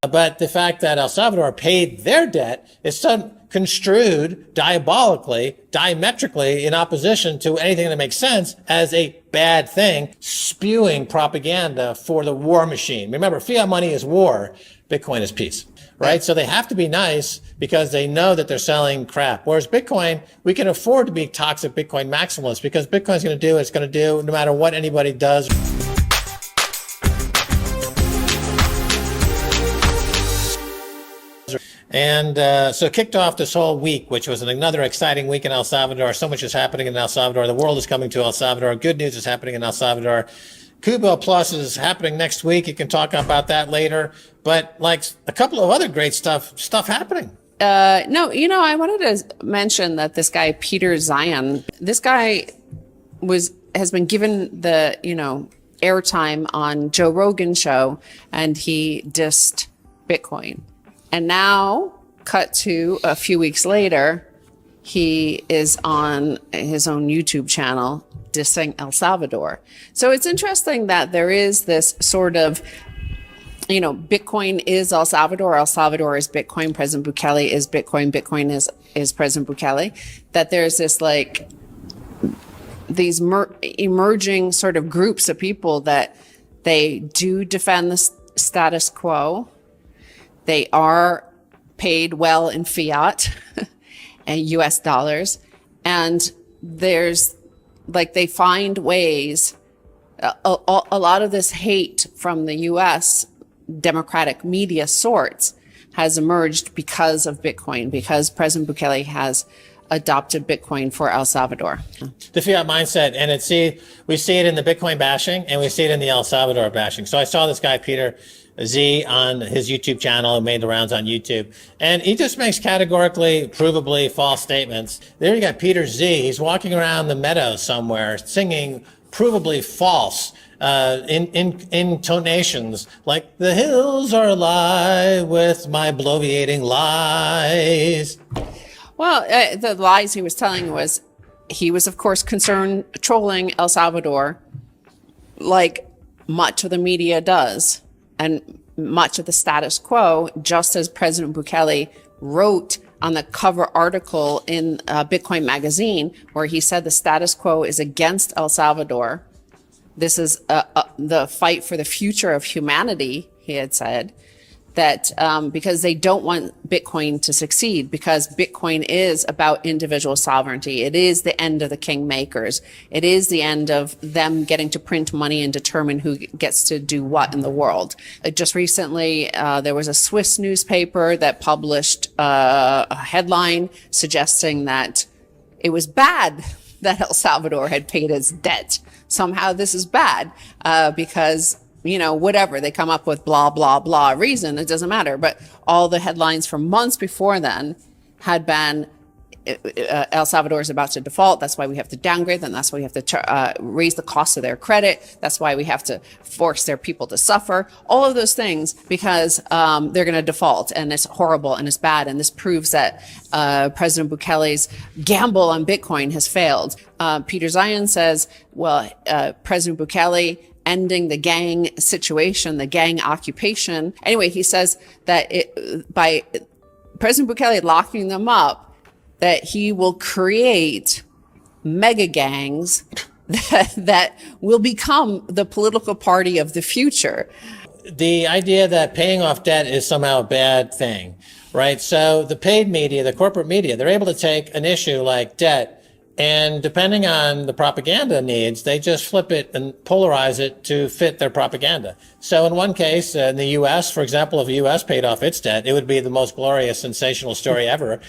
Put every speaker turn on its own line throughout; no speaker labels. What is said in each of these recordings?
But the fact that El Salvador paid their debt is construed diabolically, diametrically in opposition to anything that makes sense as a bad thing, spewing propaganda for the war machine. Remember, fiat money is war, Bitcoin is peace, right? So they have to be nice because they know that they're selling crap. Whereas Bitcoin, we can afford to be toxic Bitcoin maximalists because Bitcoin's going to do what it's going to do no matter what anybody does. And so kicked off this whole week, which was another exciting week in El Salvador. So much is happening in El Salvador. The world is coming to El Salvador. Good news is happening in El Salvador. Cuba Plus is happening next week. You can talk about that later. But like a couple of other great stuff happening.
No, I wanted to mention that this guy, Peter Zion, this guy has been given the, airtime on Joe Rogan's show, and he dissed Bitcoin. And now, cut to a few weeks later, he is on his own YouTube channel dissing El Salvador. So it's interesting that there is this sort of, Bitcoin is El Salvador is Bitcoin, President Bukele is Bitcoin, Bitcoin is President Bukele, that there's this these emerging sort of groups of people that they do defend the status quo. They are paid well in fiat and US dollars. And there's they find ways, a lot of this hate from the US democratic media sorts has emerged because of Bitcoin, because President Bukele has adopted Bitcoin for El Salvador.
The fiat mindset, and we see it in the Bitcoin bashing and we see it in the El Salvador bashing. So I saw this guy, Peter Z, on his YouTube channel, made the rounds on YouTube, and he just makes categorically, provably false statements. There you got Peter Z. He's walking around the meadow somewhere singing provably false intonations like "the hills are alive with my bloviating lies."
Well, the lies he was telling was he was, of course, concerned trolling El Salvador like much of the media does. And much of the status quo, just as President Bukele wrote on the cover article in Bitcoin magazine, where he said the status quo is against El Salvador. This is the fight for the future of humanity, he had said, that because they don't want Bitcoin to succeed, because Bitcoin is about individual sovereignty. It is the end of the kingmakers. It is the end of them getting to print money and determine who gets to do what in the world. Just recently, there was a Swiss newspaper that published a headline suggesting that it was bad that El Salvador had paid its debt. Somehow this is bad because whatever, they come up with blah, blah, blah reason, it doesn't matter. But all the headlines from months before then had been El Salvador is about to default. That's why we have to downgrade them. That's why we have to raise the cost of their credit. That's why we have to force their people to suffer. All of those things because they're going to default, and it's horrible and it's bad. And this proves that President Bukele's gamble on Bitcoin has failed. Peter Zion says, well, President Bukele ending the gang situation, the gang occupation. Anyway, he says that by President Bukele locking them up, that he will create mega gangs that will become the political party of the future.
The idea that paying off debt is somehow a bad thing, right? So the paid media, the corporate media, they're able to take an issue like debt, and depending on the propaganda needs, they just flip it and polarize it to fit their propaganda. So in one case, in the U.S., for example, if the U.S. paid off its debt, it would be the most glorious, sensational story ever,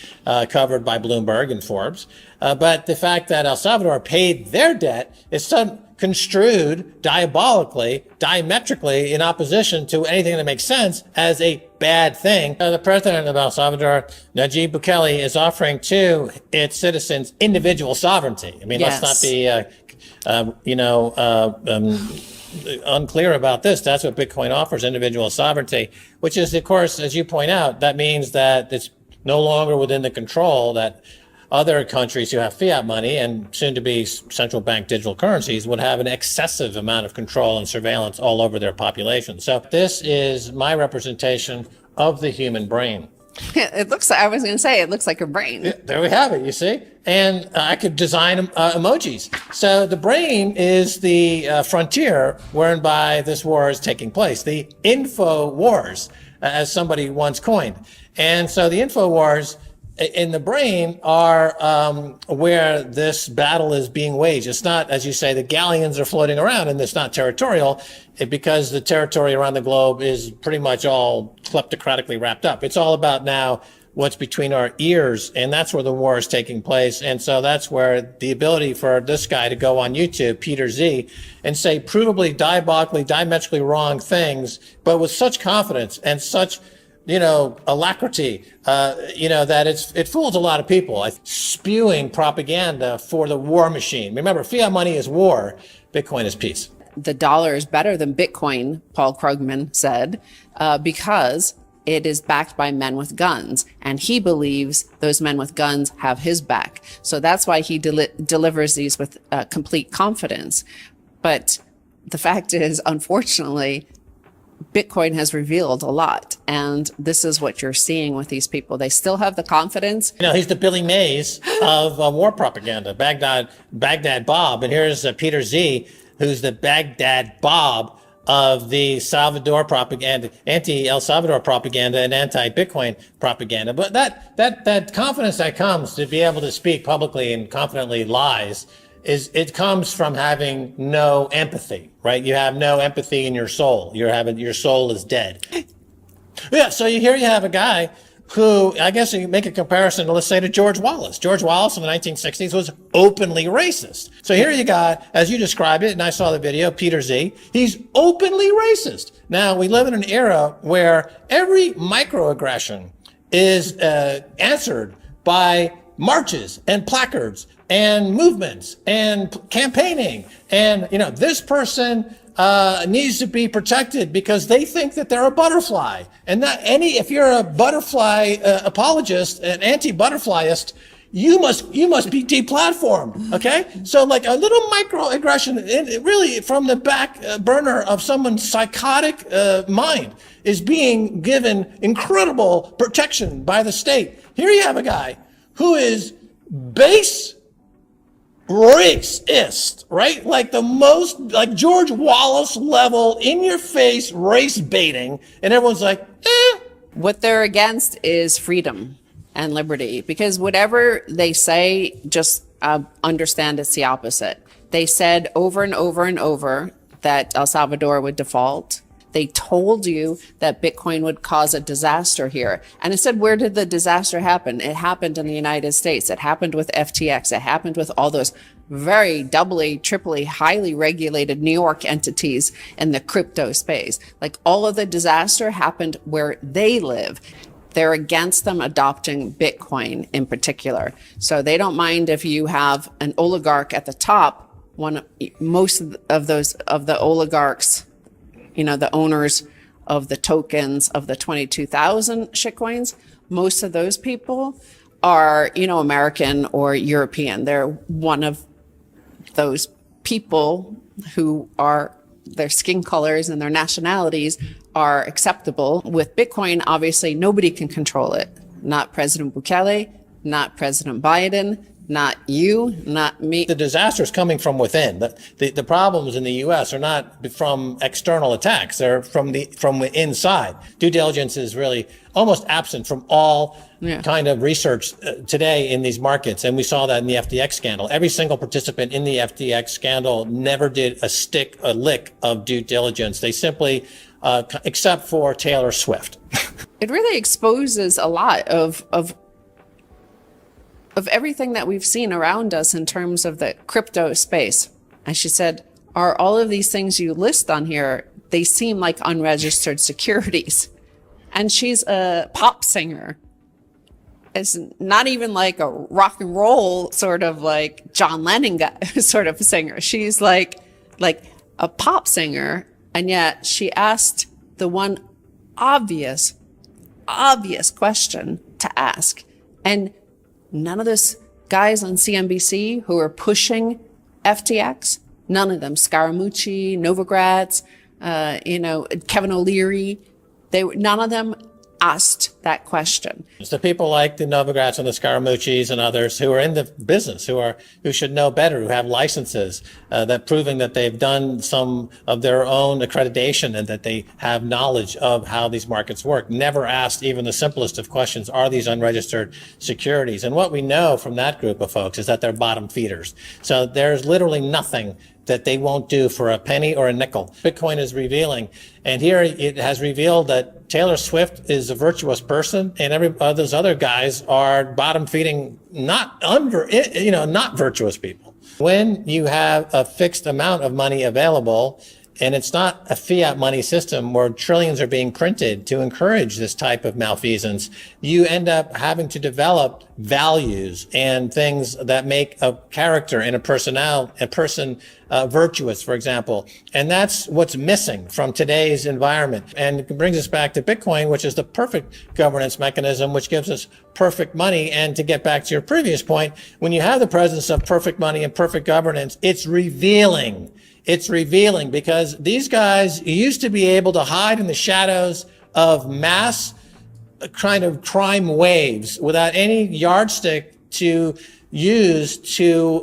covered by Bloomberg and Forbes. But the fact that El Salvador paid their debt is construed diabolically, diametrically in opposition to anything that makes sense as a bad thing. The president of El Salvador, Najib Bukele, is offering to its citizens individual sovereignty. I mean,
yes.
Let's not be, unclear about this. That's what Bitcoin offers, individual sovereignty, which is, of course, as you point out, that means that it's no longer within the control that other countries who have fiat money and soon to be central bank digital currencies would have an excessive amount of control and surveillance all over their population. So this is my representation of the human brain.
It looks like, I was going to say, it looks like a brain.
Yeah, there we have it, you see? And I could design emojis. So the brain is the frontier whereby this war is taking place, the info wars, as somebody once coined. And so the info wars in the brain are where this battle is being waged. It's not, as you say, the galleons are floating around, and it's not territorial because the territory around the globe is pretty much all kleptocratically wrapped up. It's all about now what's between our ears, and that's where the war is taking place. And so that's where the ability for this guy to go on YouTube, Peter Z, and say provably, diabolically, diametrically wrong things, but with such confidence and such alacrity, that it fools a lot of people. Spewing propaganda for the war machine. Remember, fiat money is war, Bitcoin is peace.
The dollar is better than Bitcoin, Paul Krugman said, because it is backed by men with guns. And he believes those men with guns have his back. So that's why he delivers these with complete confidence. But the fact is, unfortunately, Bitcoin has revealed a lot. And this is what you're seeing with these people. They still have the confidence.
He's the Billy Mays of war propaganda, Baghdad Bob. And here's Peter Z, who's the Baghdad Bob of the Salvador propaganda, anti-El Salvador propaganda and anti-Bitcoin propaganda. But that confidence that comes to be able to speak publicly and confidently lies it comes from having no empathy, right? You have no empathy in your soul. Your soul is dead. Yeah, so here you have a guy who, I guess you make a comparison to, let's say, to George Wallace. George Wallace in the 1960s was openly racist. So here you got, as you described it, and I saw the video, Peter Z, he's openly racist. Now, we live in an era where every microaggression is answered by marches and placards and movements and campaigning. And, this person needs to be protected because they think that they're a butterfly. And if you're a butterfly apologist, an anti-butterflyist, you must be deplatformed. Okay? So like a little microaggression, really from the back burner of someone's psychotic mind, is being given incredible protection by the state. Here you have a guy who is base racist, right? Like like George Wallace level, in your face race baiting. And everyone's like, eh.
What they're against is freedom and liberty, because whatever they say, just understand it's the opposite. They said over and over and over that El Salvador would default. They told you that Bitcoin would cause a disaster here. And I said, where did the disaster happen? It happened in the United States. It happened with FTX. It happened with all those very doubly, triply, highly regulated New York entities in the crypto space. Like, all of the disaster happened where they live. They're against them adopting Bitcoin in particular. So they don't mind if you have an oligarch at the top. Most of the oligarchs, the owners of the tokens of the 22,000 shitcoins, most of those people are, American or European. They're one of those people who are, their skin colors and their nationalities are acceptable. With Bitcoin, obviously, nobody can control it. Not President Bukele, not President Biden, not you, not me.
The disaster is coming from within. The problems in the U.S. are not from external attacks. They're from the inside. Due diligence is really almost absent from all kind of research today in these markets. And we saw that in the FTX scandal. Every single participant in the FTX scandal never did a lick of due diligence. They simply, except for Taylor Swift.
It really exposes a lot of everything that we've seen around us in terms of the crypto space. And she said, are all of these things you list on here, they seem like unregistered securities. And she's a pop singer. It's not even like a rock and roll sort of like John Lennon guy, sort of singer. She's like a pop singer. And yet she asked the one obvious question to ask. And none of this guys on CNBC who are pushing FTX, none of them, Scaramucci, Novogratz, Kevin O'Leary, none of them asked that question.
It's the people like the Novogratz and the Scaramucci's and others who are in the business, who should know better, who have licenses, that proving that they've done some of their own accreditation and that they have knowledge of how these markets work. Never asked even the simplest of questions, are these unregistered securities? And what we know from that group of folks is that they're bottom feeders. So there's literally nothing that they won't do for a penny or a nickel. Bitcoin is revealing, and here it has revealed that Taylor Swift is a virtuous person, and those other guys are bottom feeding, not virtuous people. When you have a fixed amount of money available, and it's not a fiat money system where trillions are being printed to encourage this type of malfeasance, you end up having to develop values and things that make a character and a person virtuous, for example. And that's what's missing from today's environment. And it brings us back to Bitcoin, which is the perfect governance mechanism, which gives us perfect money. And to get back to your previous point, when you have the presence of perfect money and perfect governance, it's revealing. It's revealing because these guys used to be able to hide in the shadows of mass kind of crime waves without any yardstick to use to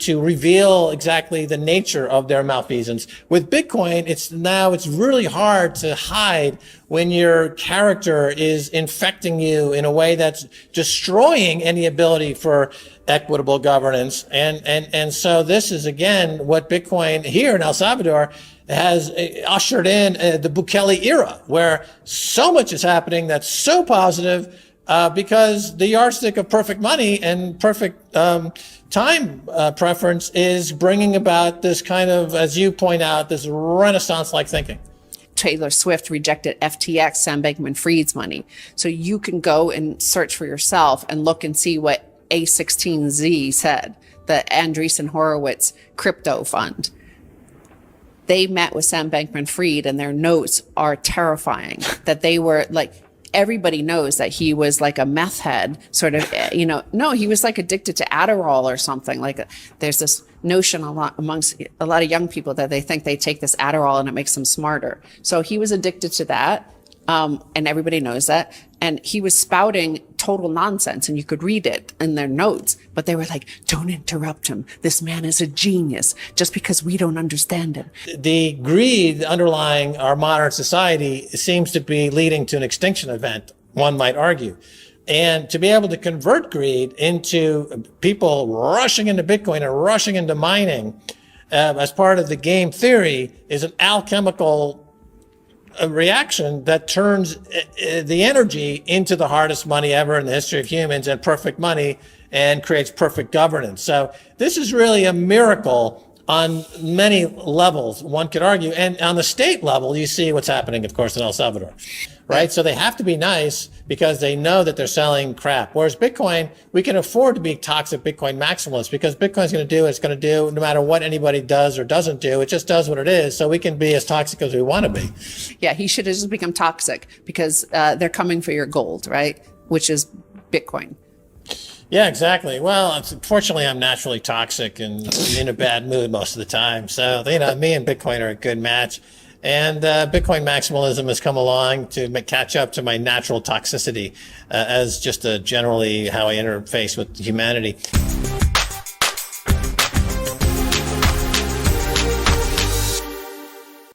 reveal exactly the nature of their malfeasance. With Bitcoin, it's really hard to hide when your character is infecting you in a way that's destroying any ability for equitable governance. And so this is, again, what Bitcoin here in El Salvador has ushered in the Bukele era, where so much is happening that's so positive because the yardstick of perfect money and perfect time preference is bringing about this kind of, as you point out, this Renaissance-like thinking.
Taylor Swift rejected FTX, Sam Bankman-Fried's money. So you can go and search for yourself and look and see what A16Z said, the Andreessen Horowitz crypto fund. They met with Sam Bankman-Fried, and their notes are terrifying, that they were like, everybody knows that he was like a meth head, sort of, no, he was like addicted to Adderall or something. Like there's this notion amongst a lot of young people that they think they take this Adderall and it makes them smarter. So he was addicted to that. And everybody knows that. And he was spouting total nonsense, and you could read it in their notes, but they were like, don't interrupt him. This man is a genius just because we don't understand him.
The greed underlying our modern society seems to be leading to an extinction event, one might argue. And to be able to convert greed into people rushing into Bitcoin and rushing into mining as part of the game theory is an alchemical a reaction that turns the energy into the hardest money ever in the history of humans and perfect money and creates perfect governance. So this is really a miracle on many levels, one could argue. And on the state level, you see what's happening, of course, in El Salvador, right? So they have to be nice because they know that they're selling crap. Whereas Bitcoin, we can afford to be toxic Bitcoin maximalists because Bitcoin's going to do what it's going to do no matter what anybody does or doesn't do. It just does what it is. So we can be as toxic as we want to be.
Yeah, he should have just become toxic because they're coming for your gold, right? Which is Bitcoin.
Yeah, exactly. Well, unfortunately, I'm naturally toxic and in a bad mood most of the time. So, me and Bitcoin are a good match. And Bitcoin maximalism has come along to catch up to my natural toxicity as just generally how I interface with humanity.